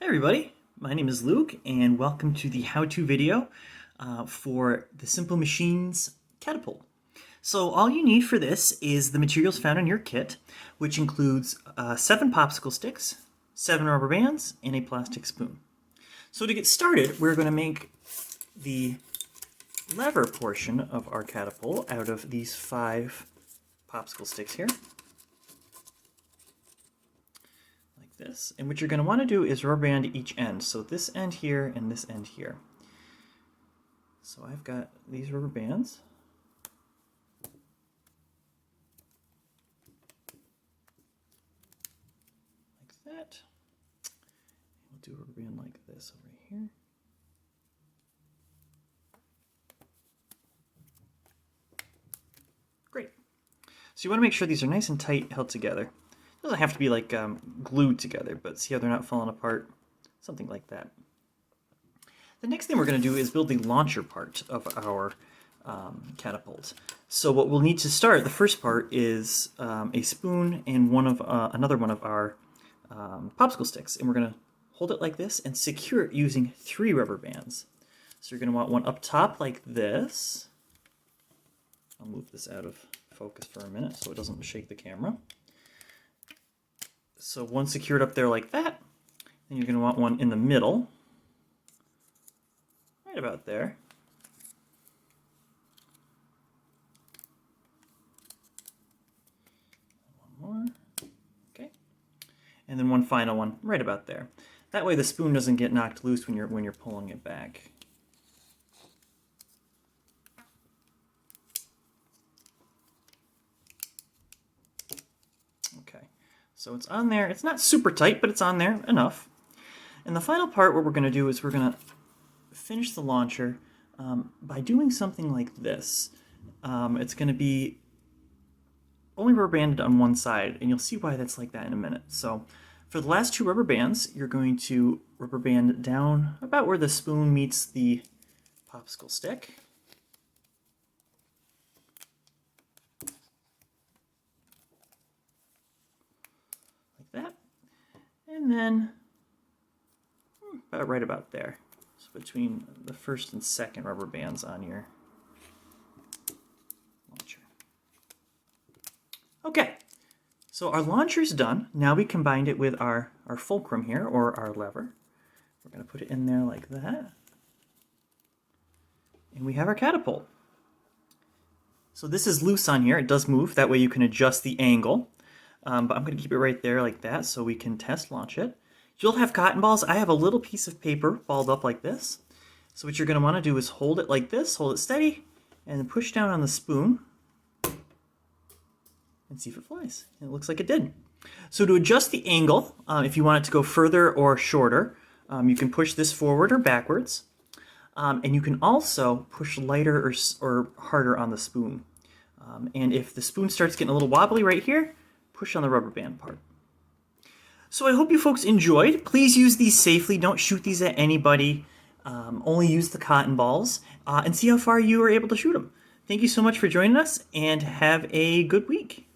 Hey everybody, my name is Luke and welcome to the how-to video for the Simple Machines Catapult. So all you need for this is the materials found in your kit, which includes 7 popsicle sticks, 7 rubber bands, and a plastic spoon. So to get started, we're going to make the lever portion of our catapult out of these 5 popsicle sticks here. This. And what you're going to want to do is rubber band each end. So this end here and this end here. So I've got these rubber bands. Like that. We'll do a rubber band like this over here. Great. So you want to make sure these are nice and tight held together. Doesn't have to be like glued together, but see how they're not falling apart? Something like that. The next thing we're going to do is build the launcher part of our catapult. So what we'll need to start, the first part is a spoon and another one of our popsicle sticks. And we're going to hold it like this and secure it using 3 rubber bands. So you're going to want one up top like this. I'll move this out of focus for a minute so it doesn't shake the camera. So one secured up there like that, and you're going to want one in the middle, right about there. One more, okay, and then one final one right about there. That way the spoon doesn't get knocked loose when you're pulling it back. Okay. So it's on there. It's not super tight, but it's on there enough. And the final part, what we're going to do is we're going to finish the launcher by doing something like this. It's going to be only rubber banded on one side, and you'll see why that's like that in a minute. So for the last 2 rubber bands, you're going to rubber band down about where the spoon meets the popsicle stick. That, and then right about there. So between the first and second rubber bands on your launcher. Okay, so our launcher's done. Now we combined it with our fulcrum here, or our lever. We're going to put it in there like that. And we have our catapult. So this is loose on here. It does move. That way you can adjust the angle. But I'm going to keep it right there like that so we can test launch it. You'll have cotton balls. I have a little piece of paper balled up like this. So what you're going to want to do is hold it like this, hold it steady, and then push down on the spoon and see if it flies. And it looks like it did. So to adjust the angle, if you want it to go further or shorter, you can push this forward or backwards. And you can also push lighter or harder on the spoon. And if the spoon starts getting a little wobbly right here, push on the rubber band part. So I hope you folks enjoyed. Please use these safely. Don't shoot these at anybody. Only use the cotton balls and see how far you are able to shoot them. Thank you so much for joining us and have a good week.